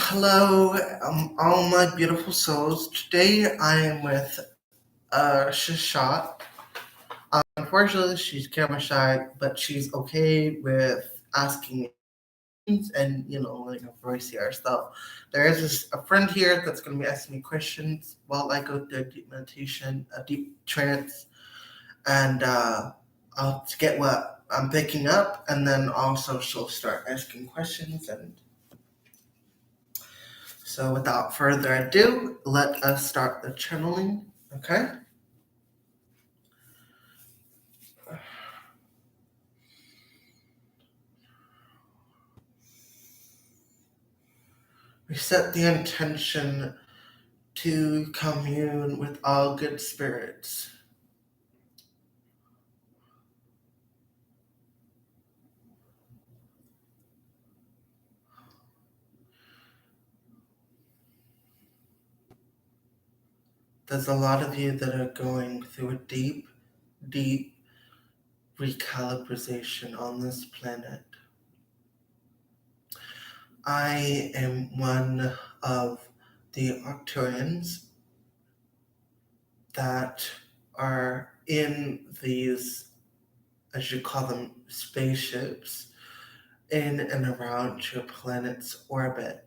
Hello, all my beautiful souls. Today I am with sheshat. Unfortunately, she's camera shy, but she's okay with asking questions and like a voice here. So there is a friend here that's going to be asking me questions while I go through a deep meditation, a deep trance, and I'll get what I'm picking up, and then also she'll start asking questions. And so without further ado, let us start the channeling. Okay. We set the intention to commune with all good spirits. There's a lot of you that are going through a deep, deep recalibration on this planet. I am one of the Arcturians that are in these, as you call them, spaceships in and around your planet's orbit.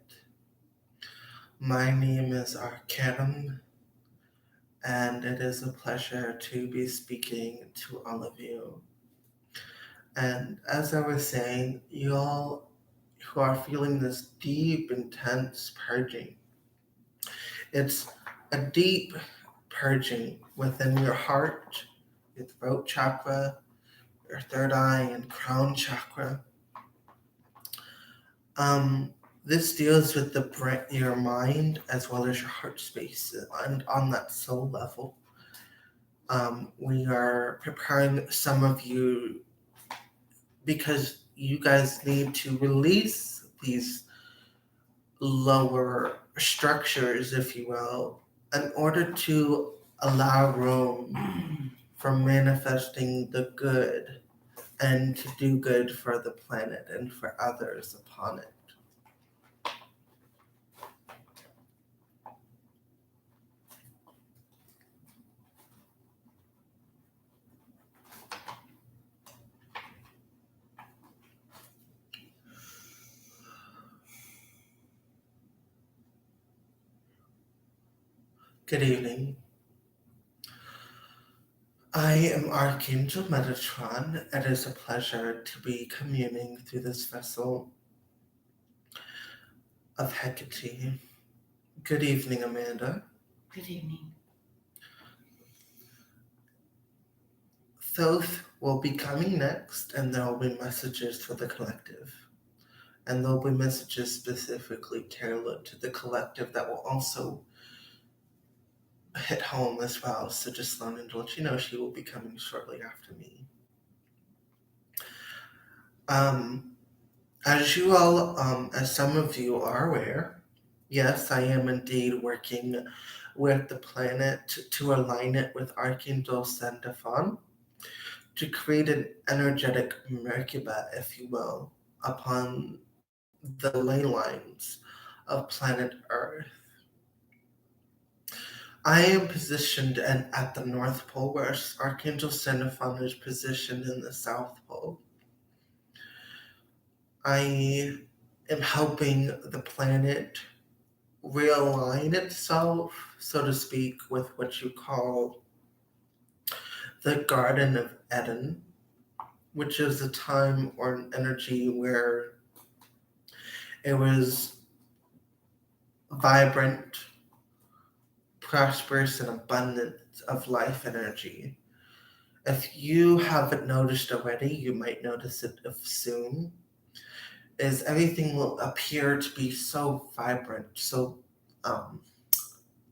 My name is Arcanum, and it is a pleasure to be speaking to all of you. And as I was saying, you all who are feeling this deep, intense purging, it's a deep purging within your heart, your throat chakra, your third eye, and crown chakra. This deals with your mind as well as your heart space, and on that soul level. We are preparing some of you because you guys need to release these lower structures, if you will, in order to allow room for manifesting the good and to do good for the planet and for others upon it. Good evening. I am Archangel Metatron. It is a pleasure to be communing through this vessel of Hekate. Good evening, Amanda. Good evening. Thoth will be coming next, and there will be messages for the collective. And there will be messages specifically tailored to the collective that will also hit home as well. So just wanted to let you know she will be coming shortly after me. As you all, as some of you are aware, yes, I am indeed working with the planet to align it with Archangel Sandafon to create an energetic Merkaba, if you will, upon the ley lines of planet Earth. I am positioned at the North Pole, where Archangel Sandafon is positioned in the South Pole. I am helping the planet realign itself, so to speak, with what you call the Garden of Eden, which is a time or an energy where it was vibrant, prosperous, and abundant of life energy. If you haven't noticed already, you might notice it soon, is everything will appear to be so vibrant, so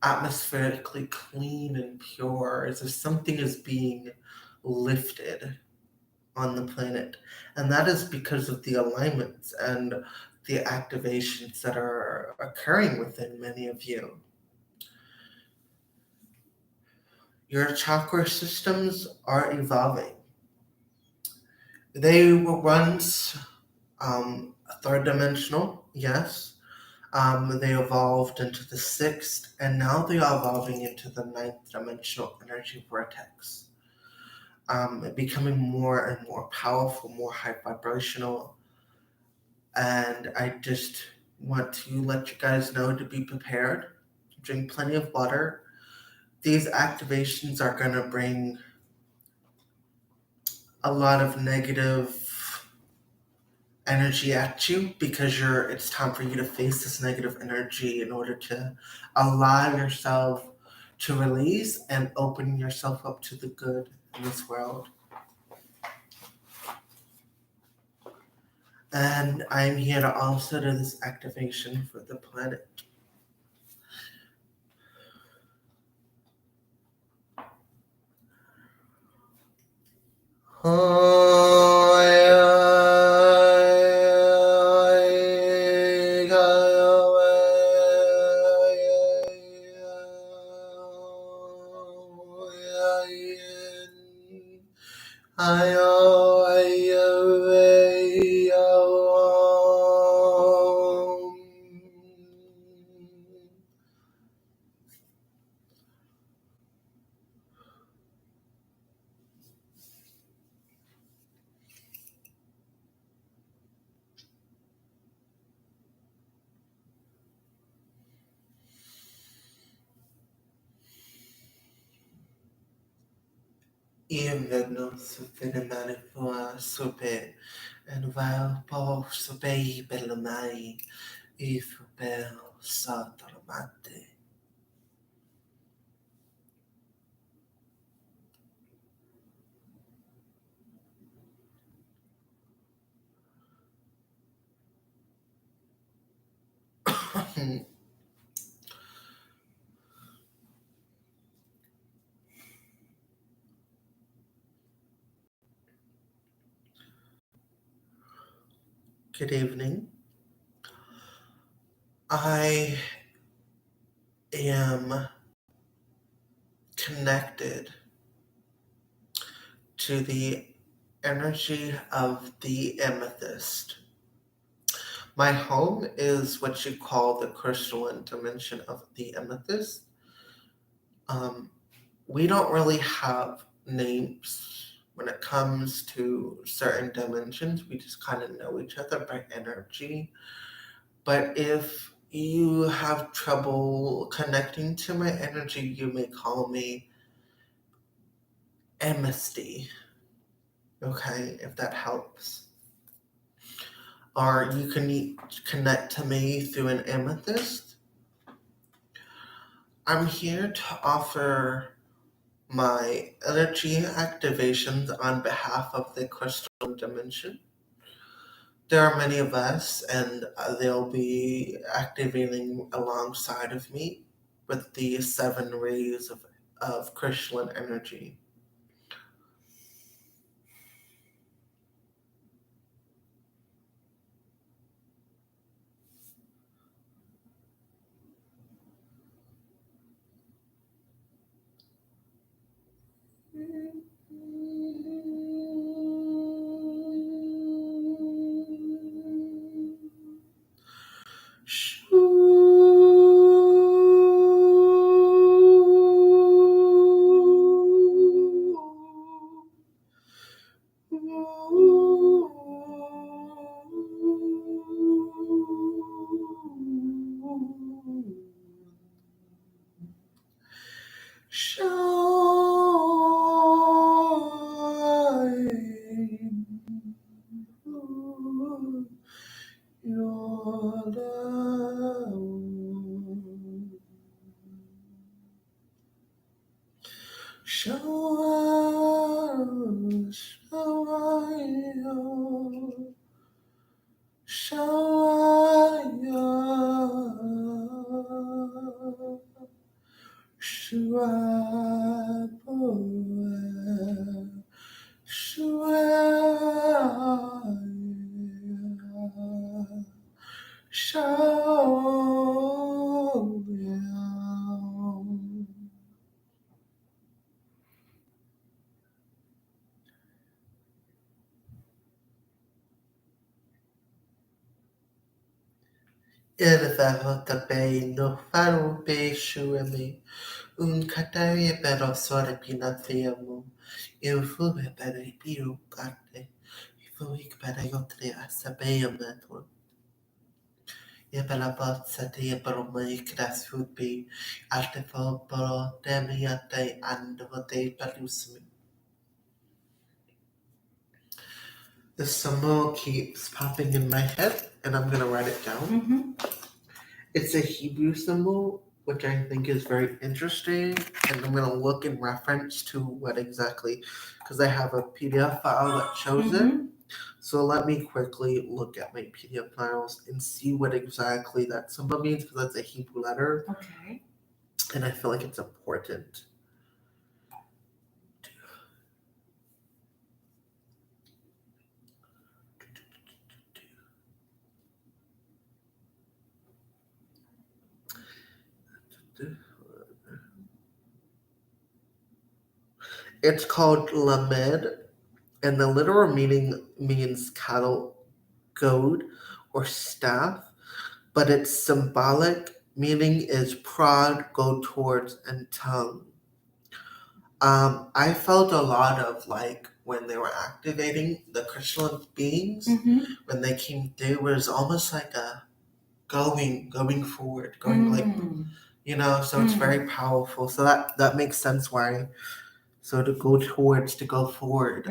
atmospherically clean and pure, as if something is being lifted on the planet. And that is because of the alignments and the activations that are occurring within many of you. Your chakra systems are evolving. They were once third dimensional, yes. They evolved into the sixth, and now they are evolving into the ninth dimensional energy vortex. Becoming more and more powerful, more high vibrational. And I just want to let you guys know to be prepared. Drink plenty of water. These activations are going to bring a lot of negative energy at you because it's time for you to face this negative energy in order to allow yourself to release and open yourself up to the good in this world. And I'm here to also do this activation for the planet. Invegno sufferimane fua supe, and while Paul supei bellamai, if bel satalamate. Good evening. I am connected to the energy of the amethyst. My home is what you call the crystalline dimension of the amethyst. We don't really have names when it comes to certain dimensions. We just kind of know each other by energy. But if you have trouble connecting to my energy, you may call me Amnesty. Okay, if that helps. Or you can connect to me through an amethyst. I'm here to offer my energy activations on behalf of the crystalline dimension. There are many of us, and they'll be activating alongside of me with the 7 rays of crystalline energy. Ilvahotabe no faro be shuemi, un kataye pero sore pinathiamu, il fube per i piu carte, i fuic per iotre asabeam network. Yebala botsa te yebalo mai kras fubi, artefo bolo demiate and vote palusmi. The symbol keeps popping in my head, and I'm gonna write it down. It's a Hebrew symbol, which I think is very interesting, and I'm gonna look in reference to what exactly, because I have a PDF file that shows it. So let me quickly look at my PDF files and see what exactly that symbol means, because that's a Hebrew letter, Okay. and I feel like it's important. It's called lamed, and the literal meaning means cattle, goad, or staff, but its symbolic meaning is prod, go towards, and tongue. I felt a lot of like when they were activating the crystalline beings, when they came through, it was almost like a going forward, going like, so it's very powerful. So that makes sense why. So to go towards, to go forward.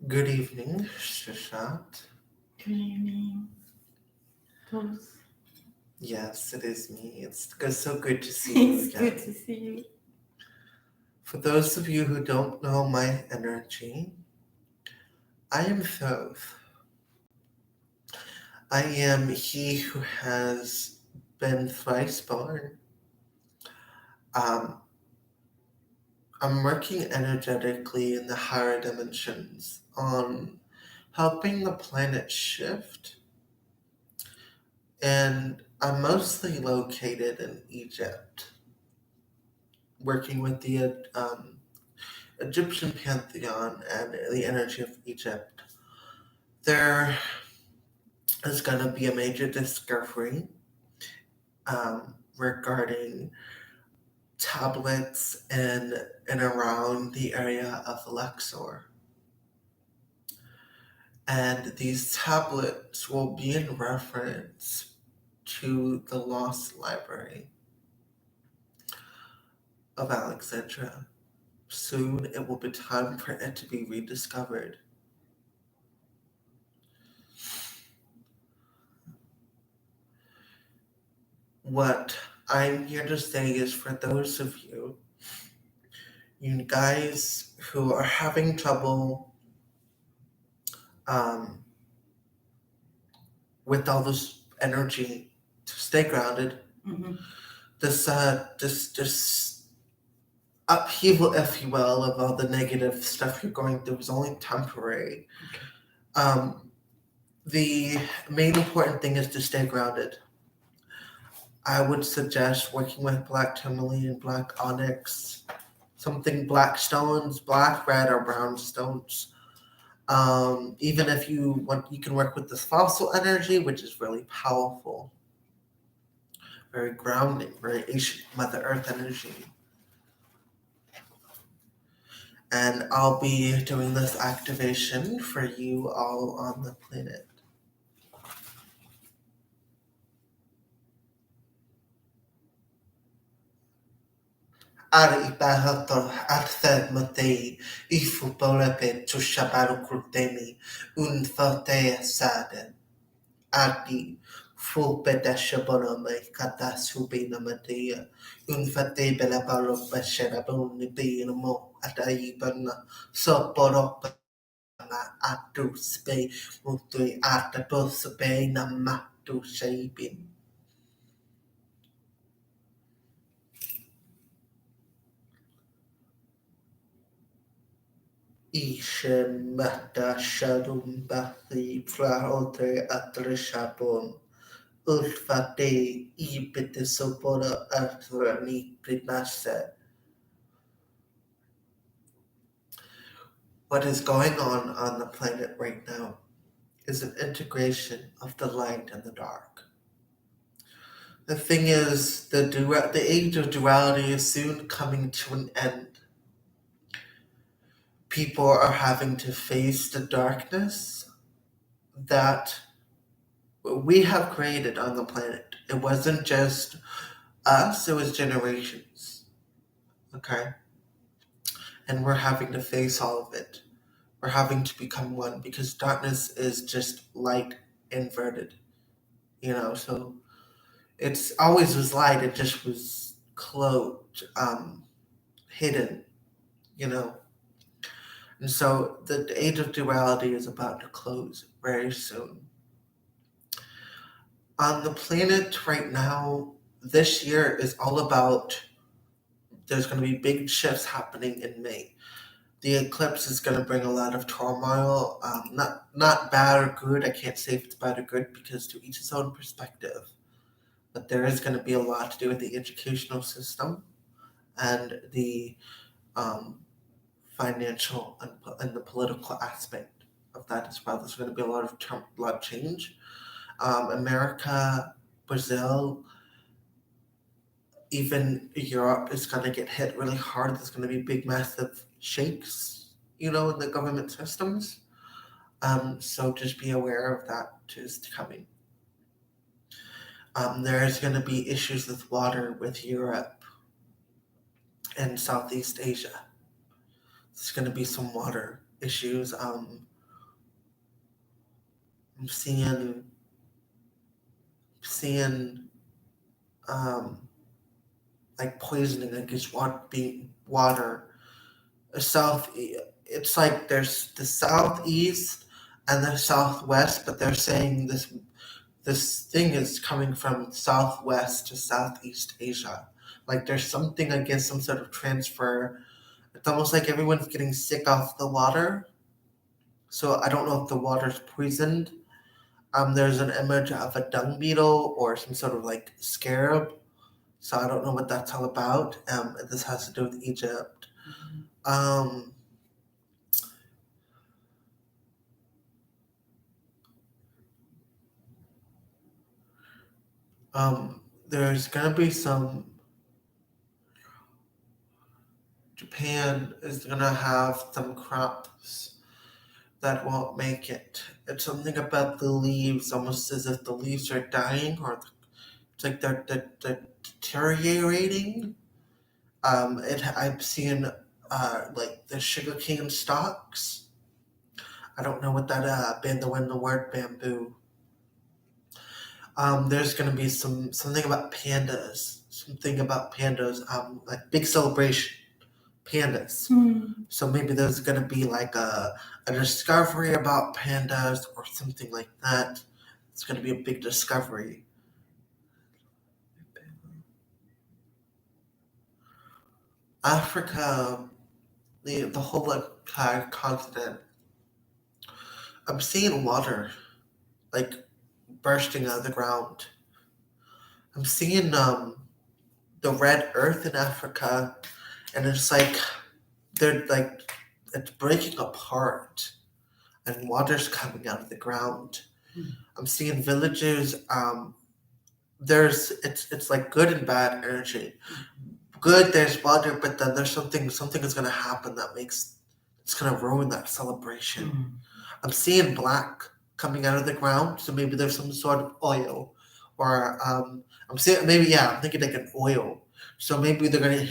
Good evening, sheshat. Good evening. Toast. Yes, it is me. It's so good to see you It's again. good to see you. For those of you who don't know my energy, I am Thoth. I am he who has been thrice born. I'm working energetically in the higher dimensions on helping the planet shift, and I'm mostly located in Egypt, working with the Egyptian pantheon and the energy of Egypt. There is going to be a major discovery regarding tablets in and around the area of Luxor. And these tablets will be in reference to the lost library of Alexandria. Soon it will be time for it to be rediscovered. What I'm here to say is for those of you guys who are having trouble with all this energy, to stay grounded. This upheaval, if you will, of all the negative stuff you're going through is only temporary. The main important thing is to stay grounded. I would suggest working with black tourmaline, black onyx, something black stones, black, red, or brown stones. Even if you want, you can work with this fossil energy, which is really powerful, very grounding, very ancient Mother Earth energy. And I'll be doing this activation for you all on the planet. Ari bahato arthed matei ifu polepe tu shabaru krutemi un fote sade. Adi full pedashabono me kata subina matia un fate bela balo basherabun ni mo ataibana so poro atu spe mutui atato spe namatu shaibin. Ishem Mahda Shadum Bathi Praote Atrishabum Ulfate Ibitisopora Athrani Prinase. What is going on the planet right now is an integration of the light and the dark. The thing is, the age of duality is soon coming to an end. People are having to face the darkness that we have created on the planet. It wasn't just us, it was generations. Okay? And we're having to face all of it. We're having to become one because darkness is just light inverted. So it's always was light, it just was cloaked, hidden, you know. And so the age of duality is about to close very soon. On the planet right now, this year is all about, there's going to be big shifts happening in May. The eclipse is going to bring a lot of turmoil, not bad or good. I can't say if it's bad or good because to each his own perspective. But there is going to be a lot to do with the educational system and the financial and the political aspect of that as well. There's going to be a lot of change. America, Brazil, even Europe is going to get hit really hard. There's going to be big, massive shakes, in the government systems. So just be aware of that is coming. There's going to be issues with water with Europe and Southeast Asia. There's going to be some water issues. I'm seeing like poisoning against water. It's like there's the southeast and the southwest, but they're saying this thing is coming from southwest to Southeast Asia. Like there's something against some sort of transfer. It's almost like everyone's getting sick off the water. So I don't know if the water's poisoned. There's an image of a dung beetle or some sort of like scarab. So I don't know what that's all about. This has to do with Egypt. There's gonna be some. Japan is gonna have some crops that won't make it. It's something about the leaves, almost as if the leaves are dying, or it's like they're deteriorating. I've seen like the sugarcane stalks. I don't know what that the word bamboo. There's gonna be something about pandas. Something about pandas. Like big celebration. Pandas. So maybe there's gonna be like a discovery about pandas or something like that. It's gonna be a big discovery. Africa, the whole entire continent. I'm seeing water like bursting out of the ground. I'm seeing the red earth in Africa, and it's like they're like it's breaking apart, and water's coming out of the ground. I'm seeing villages. It's like good and bad energy. Good, there's water, but then there's something is gonna happen that makes it's gonna ruin that celebration. I'm seeing black coming out of the ground, so maybe there's some sort of oil, or I'm thinking like an oil. So maybe they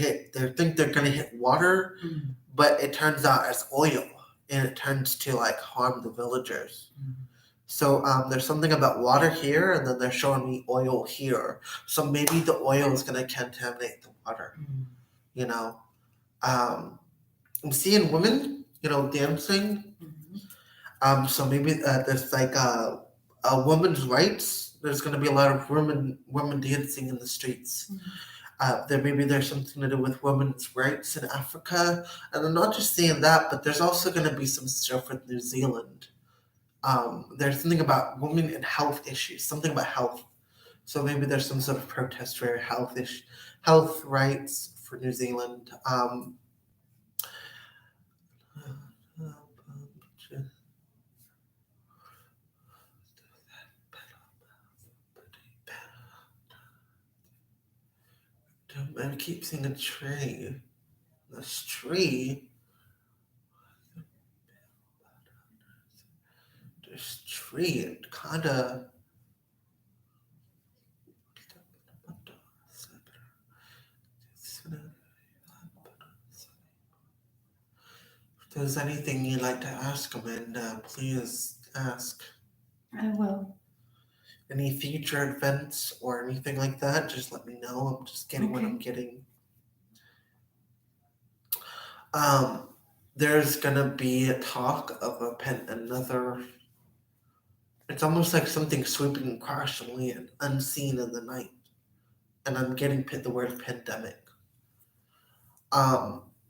think they're gonna hit water, but it turns out it's oil, and it turns to like harm the villagers. So there's something about water here, and then they're showing me oil here. So maybe the oil is gonna contaminate the water. You know, I'm seeing women, dancing. So maybe there's like a women's rights. There's going to be a lot of women dancing in the streets. There's something to do with women's rights in Africa, and I'm not just saying that, but there's also going to be some stuff with New Zealand. There's something about women and health issues, something about health. So maybe there's some sort of protest for health rights for New Zealand. I keep seeing a tree. This tree. This tree. It kind of. If there's anything you'd like to ask, Amanda, please ask. I will. Any future events or anything like that, just let me know. I'm just getting what I'm getting. There's gonna be a talk of another. It's almost like something sweeping across the land, unseen in the night, and I'm getting the word pandemic.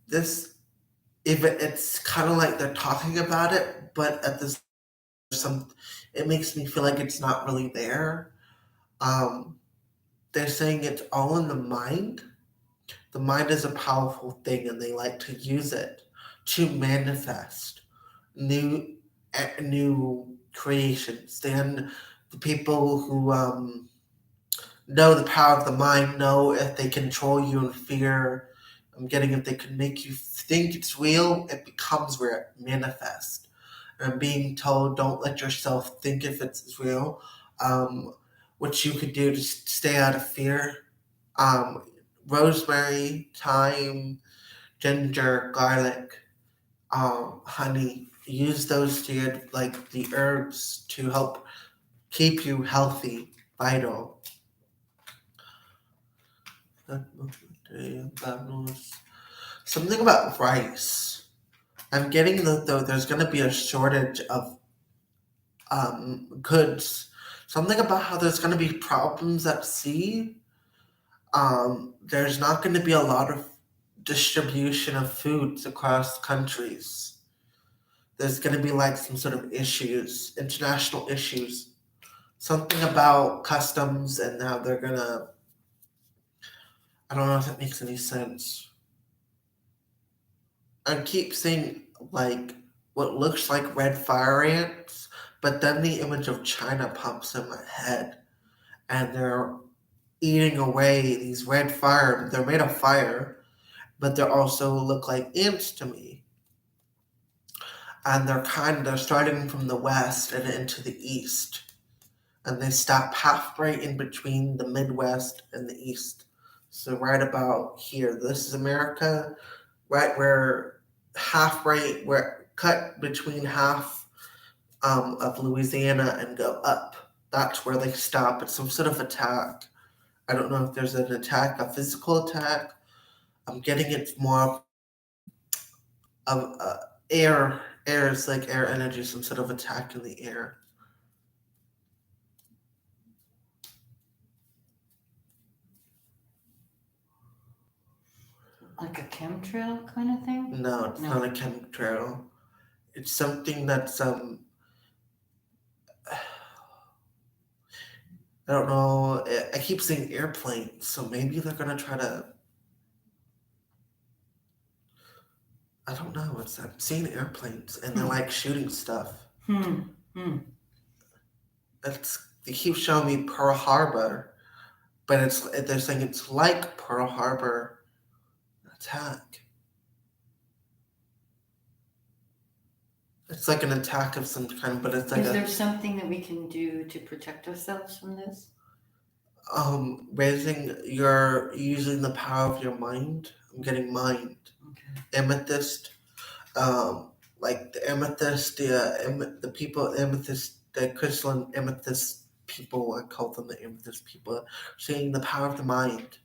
This even it's kind of like they're talking about it, but at this some, it makes me feel like it's not really there. Um, they're saying it's all in the mind. The mind is a powerful thing, and they like to use it to manifest new new creations. Then the people who know the power of the mind know if they control you in fear. I'm getting if they can make you think it's real, it becomes real, it manifests. And being told don't let yourself think if it's real. What you could do to stay out of fear. Um, Rosemary, thyme, ginger, garlic, honey. Use those to get like the herbs to help keep you healthy, vital. Something about rice. I'm getting that though there's going to be a shortage of goods. Something about how there's going to be problems at sea. There's not going to be a lot of distribution of foods across countries. There's going to be like some sort of issues, international issues. Something about customs and how they're going to. I don't know if that makes any sense. I keep seeing like what looks like red fire ants, but then the image of China pops in my head, and they're eating away these red fire. They're made of fire, but they also look like ants to me, and they're starting from the west and into the east, and they stop halfway in between the Midwest and the East. So right about here, this is America, right where halfway, where cut between half of Louisiana and go up. That's where they stop. It's some sort of attack. I don't know if there's an attack, a physical attack. I'm getting it's more of air. Air is like air energy, some sort of attack in the air. Like a chemtrail kind of thing? No, it's not a chemtrail. It's something that's I don't know. I keep saying airplanes, so maybe they're gonna try to. I don't know. I'm seeing airplanes, and they're like shooting stuff. They keep showing me Pearl Harbor, but they're saying it's like Pearl Harbor attack. It's like an attack of some kind, but it's like Is there something that we can do to protect ourselves from this? Using the power of your mind. I'm getting mind. Okay. Amethyst, like the amethyst, the people amethyst, the crystalline amethyst people. I call them the amethyst people. Saying the power of the mind.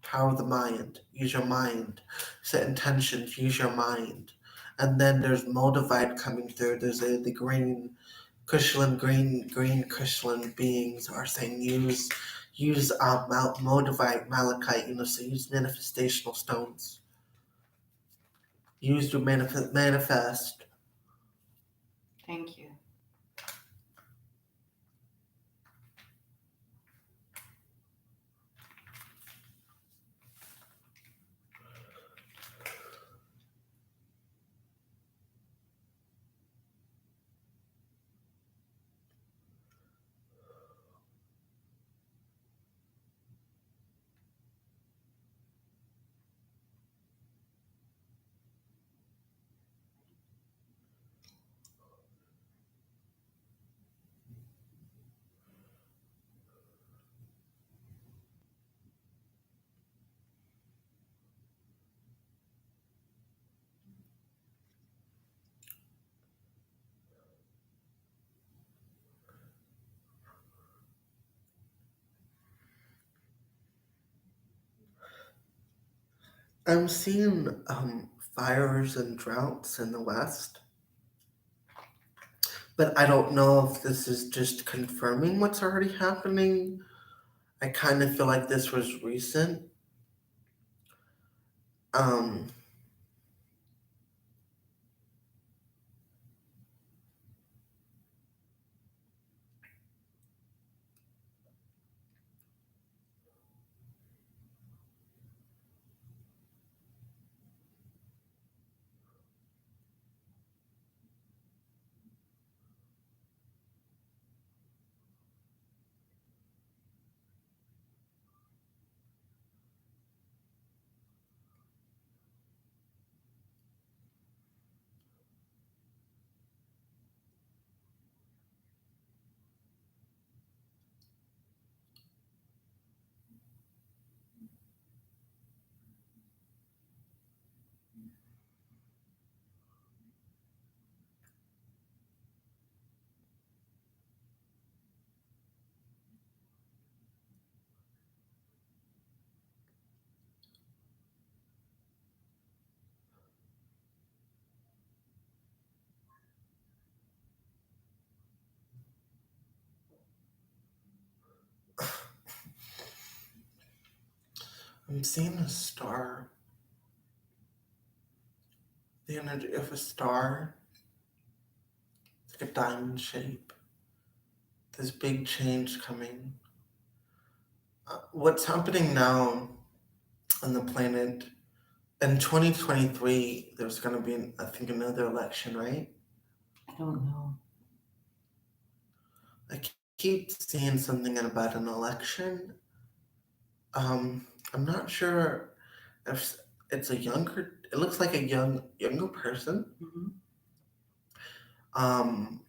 Power of the mind. Use your mind. Set intentions. Use your mind. And then there's Moldavite coming through. There's the green crystalline beings are saying use use moldavite, malachite, so use manifestational stones. Use to manifest. Thank you. I'm seeing fires and droughts in the West, but I don't know if this is just confirming what's already happening. I kind of feel like this was recent. Um, I'm seeing a star. The energy of a star. It's like a diamond shape. This big change coming. What's happening now on the planet? In 2023, there's going to be, I think, another election, right? I don't know. I keep seeing something about an election. I'm not sure if it's a younger. It looks like a younger person. Mm-hmm. Um,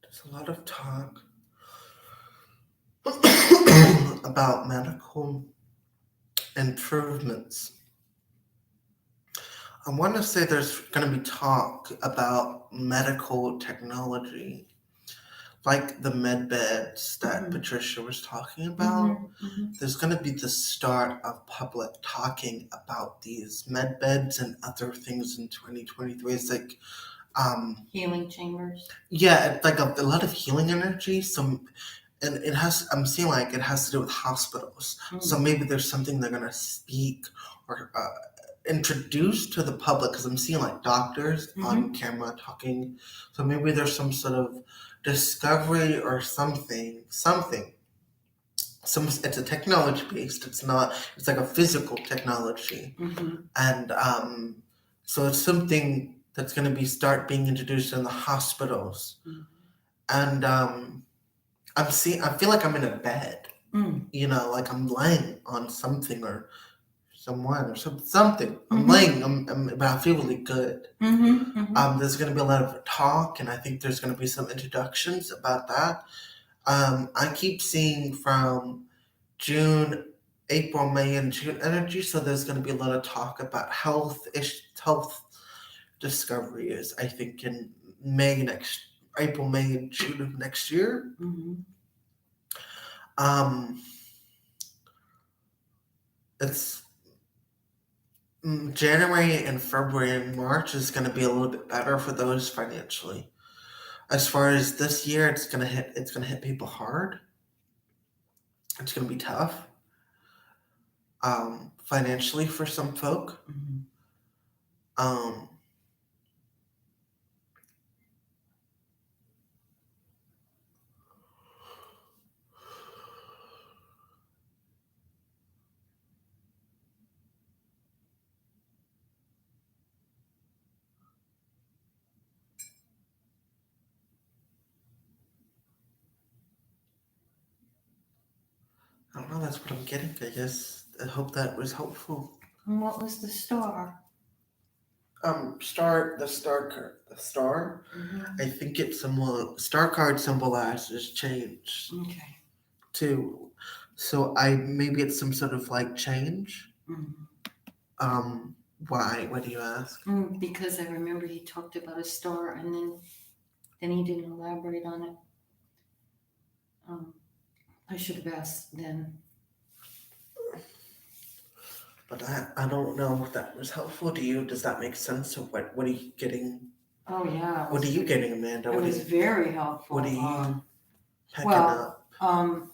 there's a lot of talk about medical improvements. I want to say there's going to be talk about medical technology, like the med beds that Mhm. Patricia was talking about. Mm-hmm. There's going to be the start of public talking about these med beds and other things in 2023. It's like, Healing chambers. yeah, it's like a lot of healing energy. And it has, I'm seeing like it has to do with hospitals. So Mm. maybe there's something they're going to speak or introduce to the public, because I'm seeing like doctors on camera talking. So maybe there's some sort of discovery or something. It's a technology based. It's not. It's like a physical technology, Mm-hmm. and so it's something that's going to be start being introduced in the hospitals, Mm-hmm. and I'm seeing. I feel like I'm in a bed. Mm. Like I'm laying on something or someone or something. I'm Mm-hmm. laying. But I feel really good. Mm-hmm. Mm-hmm. There's going to be a lot of talk, and I think there's going to be some introductions about that. I keep seeing from June April, May, and June energy. So there's going to be a lot of talk about health discoveries. I think in April, May, and June of next year. Mm-hmm. Um, it's January and February and March is going to be a little bit better for those financially. As far as this year, it's gonna hit people hard. It's gonna be tough, financially for some folk. Mm-hmm. Um, I don't know. That's what I'm getting. I guess I hope that was helpful. And what was the star? The star. Mm-hmm. I think star card symbolizes change Okay. too. So maybe it's some sort of like change. Mm-hmm. Why? What do you ask? Because I remember he talked about a star, and then he didn't elaborate on it. I should have asked then. But I don't know if that was helpful to you. Does that make sense? Or what are you getting? Oh yeah. What are you getting, Amanda? It was very helpful. What are you picking well, up?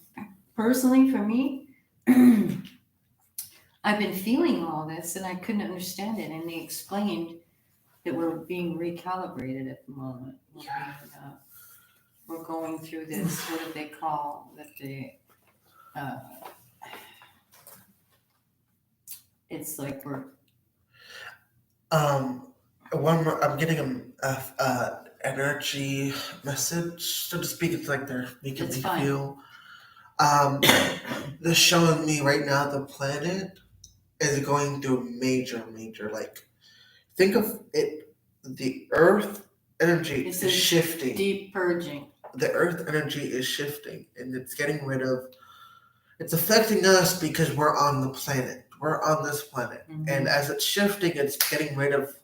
Personally for me, I've been feeling all this and I couldn't understand it, and they explained that we're being recalibrated at the moment. We're going through this. What do they call that? It's like we're I'm getting a energy message, so to speak. It's like they're making It's me fine. feel. They're showing me right now the planet is going through major, like, think of it. The Earth energy It's is a shifting. deep purging. The Earth energy is shifting, and it's getting rid of. It's affecting us because we're on the planet. We're on this planet, and as it's shifting, it's getting rid of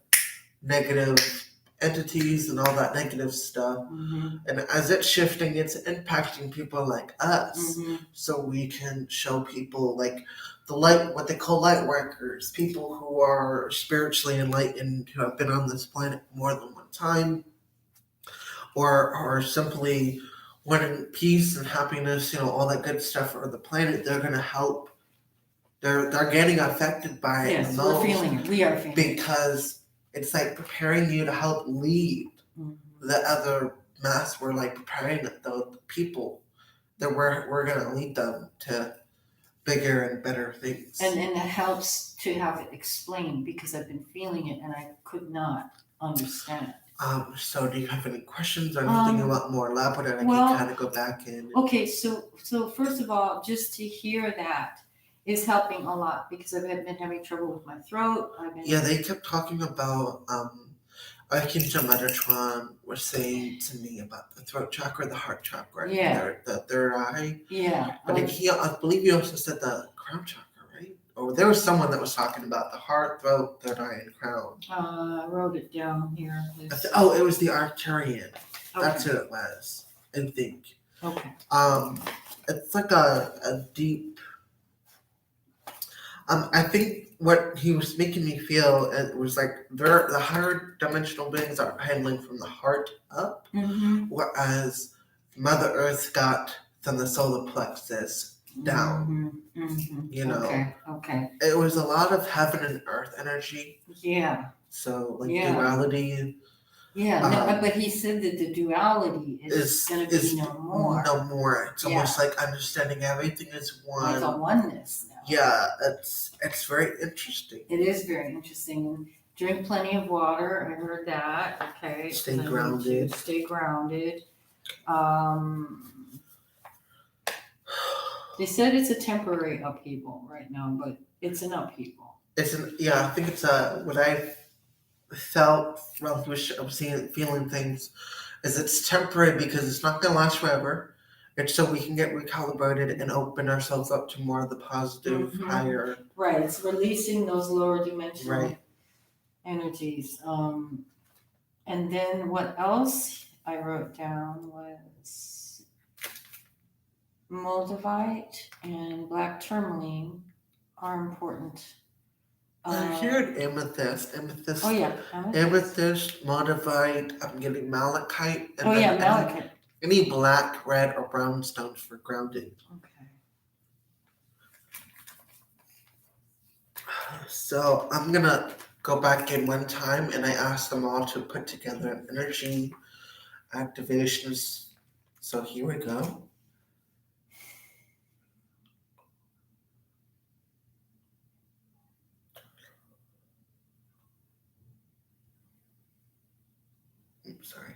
negative entities and all that negative stuff. And as it's shifting, it's impacting people like us, so we can show people like the light, what they call light workers, people who are spiritually enlightened, who have been on this planet more than one time, or simply wanting peace and happiness, all that good stuff for the planet. They're going to help. They're getting affected by it Yes, the we're most feeling it. We are feeling it. because it's like preparing you to help lead the other mass. We're like preparing the people that we're going to lead them to bigger and better things. And it helps to have it explained because I've been feeling it and I could not understand it. So do you have any questions or anything you want more elaborate? I can kind of go back in. Okay, so first of all, just to hear that is helping a lot because I've been having trouble with my throat. They kept talking about Archangel Metatron was saying to me about the throat chakra, the heart chakra, the third eye. Yeah. But I believe you also said the crown chakra, right? Or there was someone that was talking about the heart, throat, third eye, and crown. I wrote it down here. It was the Arcturian. Okay. That's who it was, I think. Okay. It's like a deep. I think what he was making me feel, it was like the higher dimensional beings are handling from the heart up, whereas Mother Earth got from the solar plexus down. Okay. It was a lot of heaven and earth energy. Yeah. So duality. Yeah, but he said that the duality is going to be no more. No more. It's almost like understanding everything is one. Like a oneness now. Yeah, it's very interesting. It is very interesting. And drink plenty of water. I heard that. Okay. Stay grounded. They said it's a temporary upheaval right now, but it's an upheaval. I think it's what I felt while I was feeling things is it's temporary because it's not going to last forever. It's so we can get recalibrated and open ourselves up to more of the positive, higher. Right, it's releasing those lower dimensional Right. energies. And then what else I wrote down was moldavite and black tourmaline are important. I heard amethyst. Oh yeah, Amethyst, moldavite. I'm getting malachite. And oh then yeah, malachite. any black, red, or brown stones for grounding. Okay. So I'm gonna go back in one time, and I asked them all to put together an energy activations. So here we go. Sorry.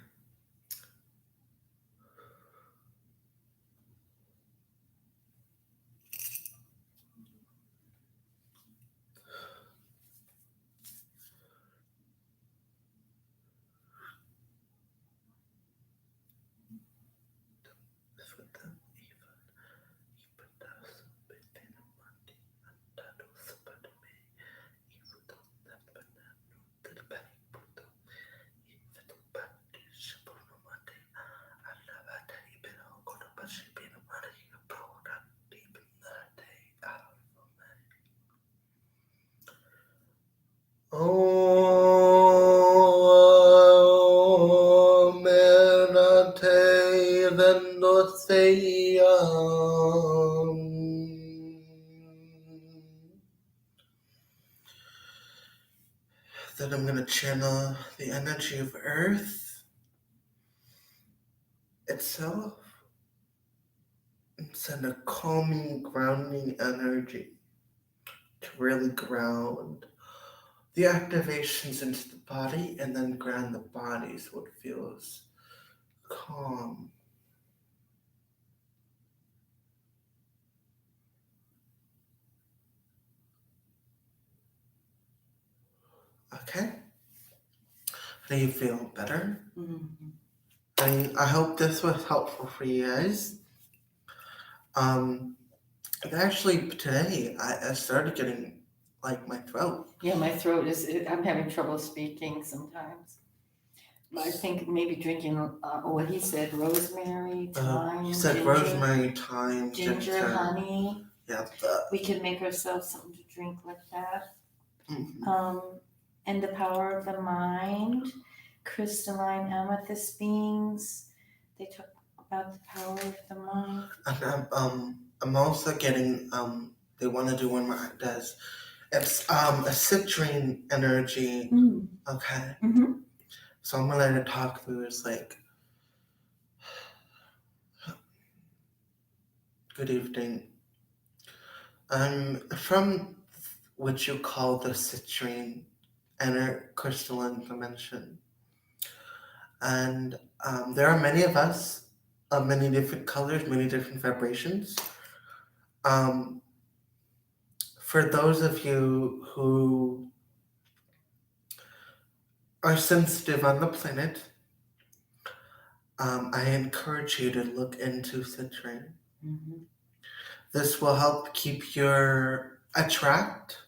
Oh, menate vendoseyam. Then I'm going to channel the energy of Earth itself and send a calming, grounding energy to really ground the activations into the body and then ground the body so it feels calm. Okay? Do you feel better? Mm-hmm. I hope this was helpful for you guys. Actually, today I started getting like my throat. Yeah, my throat is, I'm having trouble speaking sometimes. I think maybe drinking what he said, rosemary, thyme, He said ginger, rosemary, thyme, ginger, honey. Yeah. We can make ourselves something to drink like that. Mm-hmm. And the power of the mind, crystalline amethyst beings. They talk about the power of the mind. And I'm also getting they want to do one where it does. It's a citrine energy. Okay. Mm-hmm. So I'm gonna let it talk through. It's like, good evening. I'm from what you call the citrine crystalline dimension, and there are many of us of many different colors, many different vibrations. For those of you who are sensitive on the planet, I encourage you to look into citrine. Mm-hmm. This will help keep your attract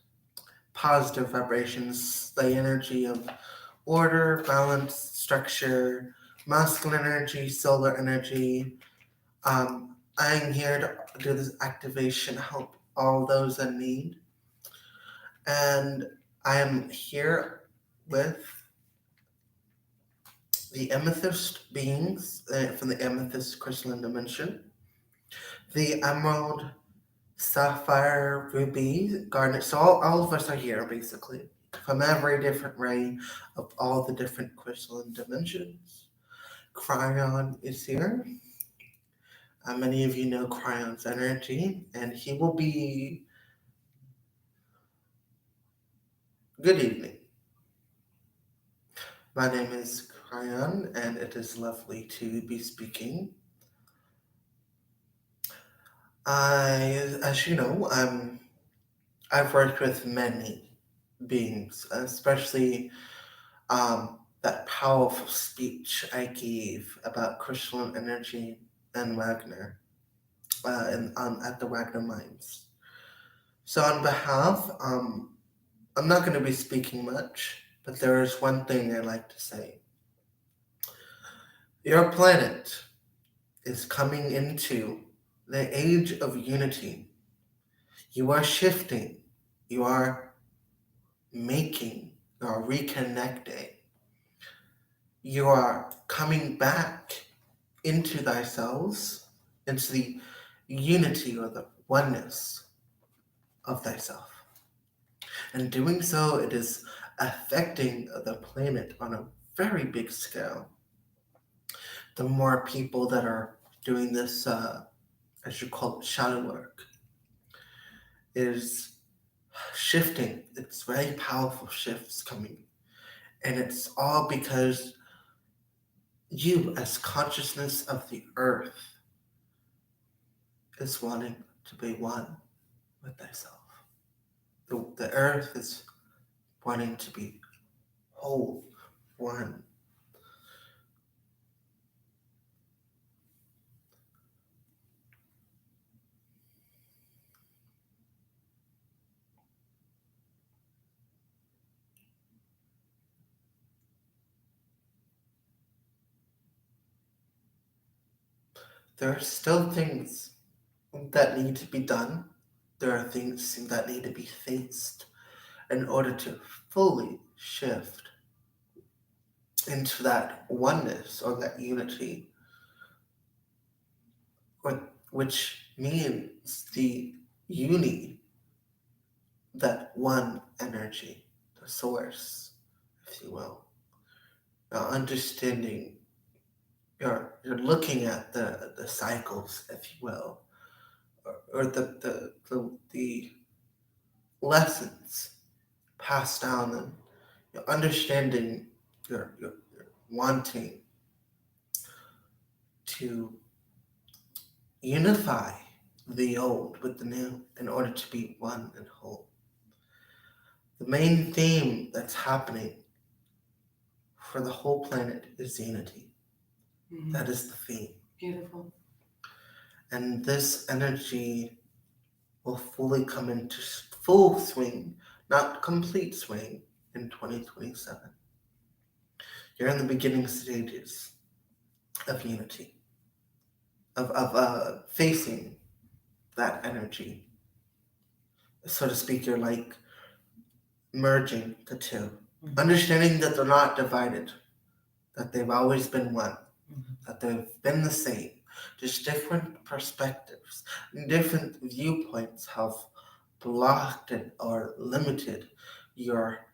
positive vibrations, the energy of order, balance, structure, masculine energy, solar energy. I'm here to do this activation, help all those in need. And I am here with the amethyst beings from the amethyst crystalline dimension, the emerald, sapphire, ruby, garnet. So all of us are here basically from every different ray of all the different crystalline dimensions. Cryon is here. Many of you know Cryon's energy, and he will be. Good evening. My name is Cryon, and it is lovely to be speaking. As you know, I've worked with many beings, especially that powerful speech I gave about crystalline energy. and Wagner, at the Wagner Mines. So on behalf, I'm not going to be speaking much, but there is one thing I like to say. Your planet is coming into the age of unity. You are shifting. You are making. You are reconnecting. You are coming back into thyself, into the unity or the oneness of thyself. And doing so, it is affecting the planet on a very big scale. The more people that are doing this, as you call it, shadow work, is shifting. It's very powerful shifts coming. And it's all because you, as consciousness of the earth, is wanting to be one with thyself. The earth is wanting to be whole, one. There are still things that need to be done. There are things that need to be faced in order to fully shift into that oneness or that unity, which means the uni, that one energy, the source, if you will. Now, understanding, you're looking at the cycles, if you will, or the lessons passed down, and you're understanding, you're wanting to unify the old with the new in order to be one and whole. The main theme that's happening for the whole planet is unity. Mhm. That is the theme. Beautiful. And this energy will fully come into full swing, not complete swing, in 2027. You're in the beginning stages of unity, of facing that energy. So to speak, you're like merging the two, understanding that they're not divided, that they've always been one, that they've been the same, just different perspectives, different viewpoints have blocked it or limited your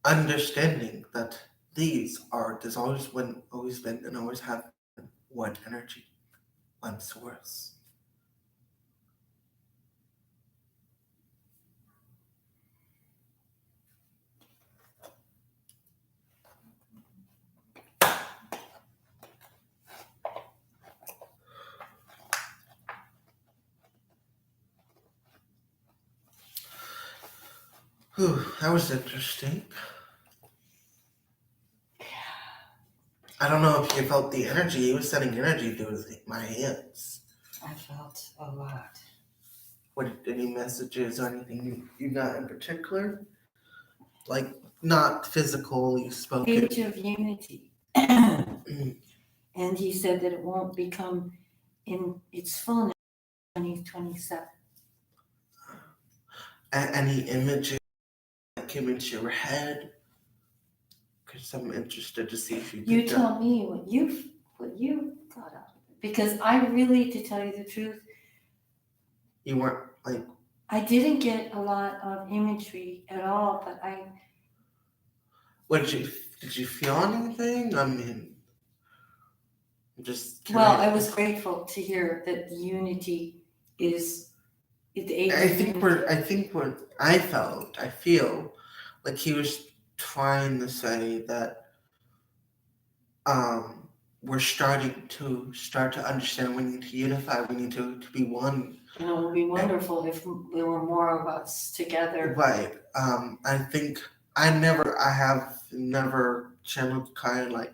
understanding that there's always been and always have been one energy, one source. Whew, that was interesting. I don't know if you felt the energy. He was sending energy through my hands. I felt a lot. What, any messages or anything you got in particular? Like, not physically spoken. Age of unity. And he said that it won't become in its fullness 2027. Any images that came into your head? Because I'm interested to see if you You get that. tell me what you got out of it. Because I really, to tell you the truth, You weren't like, I didn't get a lot of imagery at all, but what did you feel anything? I mean, I'm just well, I curious. was grateful to hear that the unity is the age I of think unity. I feel like he was trying to say that we're starting to understand we need to unify, we need to be one. And it would be wonderful if there were more of us together. Right. I think I have never channeled kind of like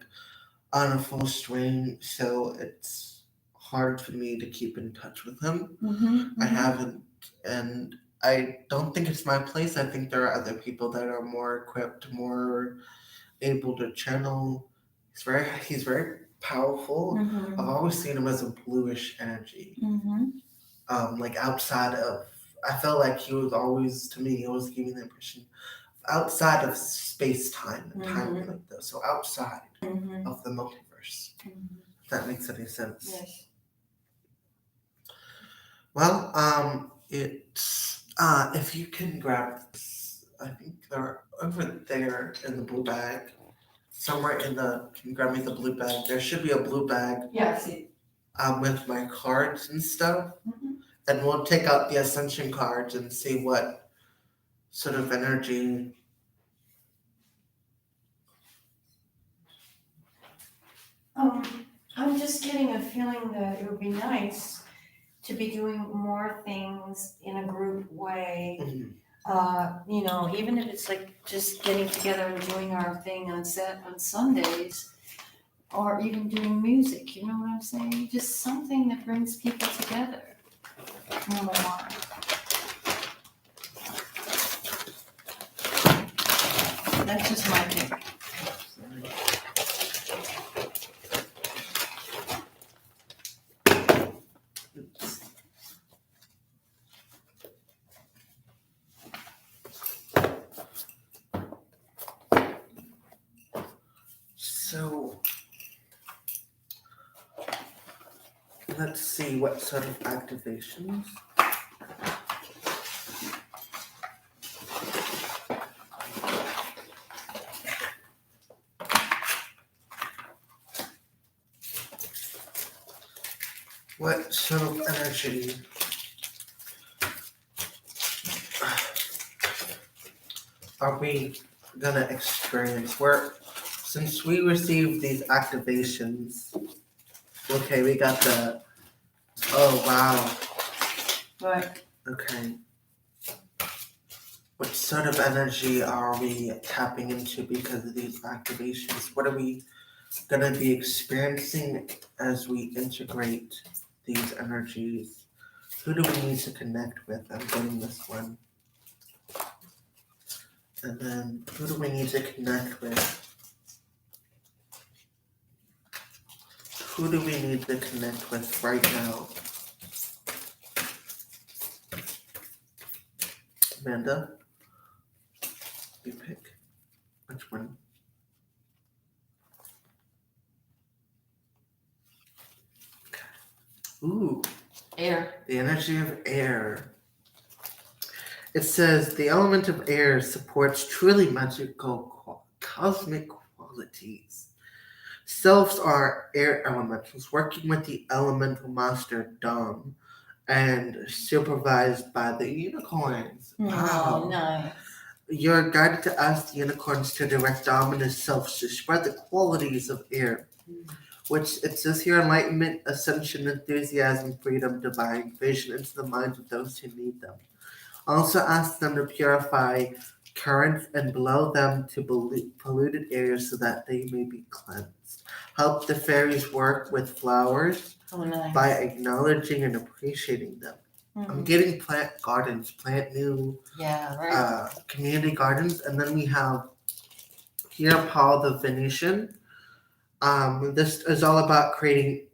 on a full string, so it's hard for me to keep in touch with him. I Mm-hmm. haven't, and I don't think it's my place. I think there are other people that are more equipped, more able to channel. He's very powerful. I've Mm-hmm. always seen him as a bluish energy. Mm-hmm. Like outside of, I felt like he was always, to me, he was giving the impression outside of space time and time Mm-hmm. like this. So outside Mm-hmm. of the multiverse. Mm-hmm. If that makes any sense. Yes. Well, it's if you can grab this, I think they're over there in the blue bag. Somewhere in the, can you grab me the blue bag? There should be a blue bag Yeah, I see. with my cards and stuff. Mm-hmm. And we'll take out the ascension cards and see what sort of energy. I'm just getting a feeling that it would be nice to be doing more things in a group way. Mhm. Even if it's like just getting together and doing our thing on Sundays, or even doing music, you know what I'm saying? Just something that brings people together more. That's just my thing. So let's see what sort of activations. What sort of energy are we gonna experience? Since we received these activations, okay, we got the, oh wow, But okay. What sort of energy are we tapping into because of these activations? What are we gonna be experiencing as we integrate these energies? Who do we need to connect with? I'm getting this one. And then who do we need to connect with? Who do we need to connect with right now? Amanda, you pick. Which one? Ooh, air. the energy of air. It says the element of air supports truly magical cosmic qualities. Selves are air elementals working with the elemental master Dom and supervised by the unicorns. Oh, Wow. nice. You're guided to ask the unicorns to direct dominant selves to spread the qualities of air, which it says here enlightenment, ascension, enthusiasm, freedom, divine vision into the minds of those who need them. Also ask them to purify currents and blow them to polluted areas so that they may be cleansed. Help the fairies work with flowers Oh, nice. by acknowledging and appreciating them. I'm getting plant gardens, plant new Yeah, right. community gardens, and then we have here Paul the Venetian. This is all about creating.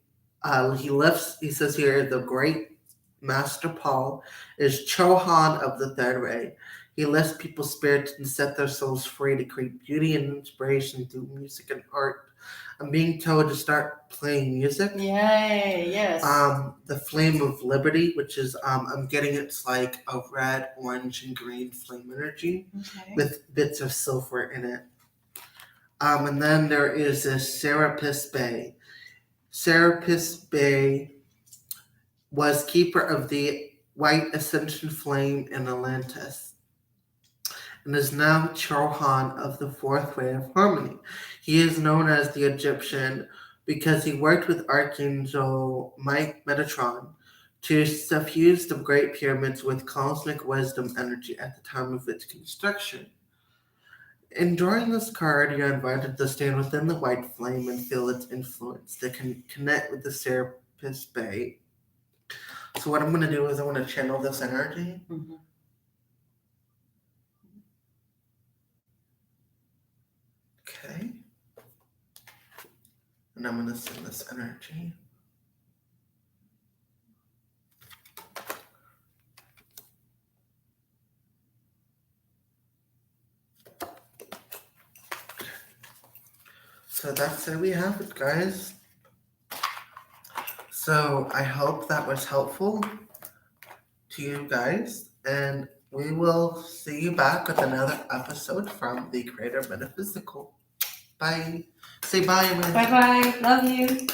He says here, the great master Paul is Chohan of the third ray. He lifts people's spirits and set their souls free to create beauty and inspiration through music and art. I'm being told to start playing music. Yay, yes. The flame of liberty, which is I'm getting it's like a red, orange, and green flame energy Okay. with bits of silver in it. And then there is a Serapis Bay. Serapis Bay was keeper of the White Ascension Flame in Atlantis, and is now Chorhan of the Fourth Way of Harmony. He is known as the Egyptian because he worked with Archangel Mike Metatron to suffuse the Great Pyramids with cosmic wisdom energy at the time of its construction. In drawing this card, you're invited to stand within the white flame and feel its influence. They can connect with the his bait. So what I'm going to do is I want to channel this energy. Mm-hmm. Okay. And I'm going to send this energy. So that's it, we have it, guys. So I hope that was helpful to you guys, and we will see you back with another episode from the Creator Metaphysical. Bye. Say bye, Amanda. Bye bye. Love you.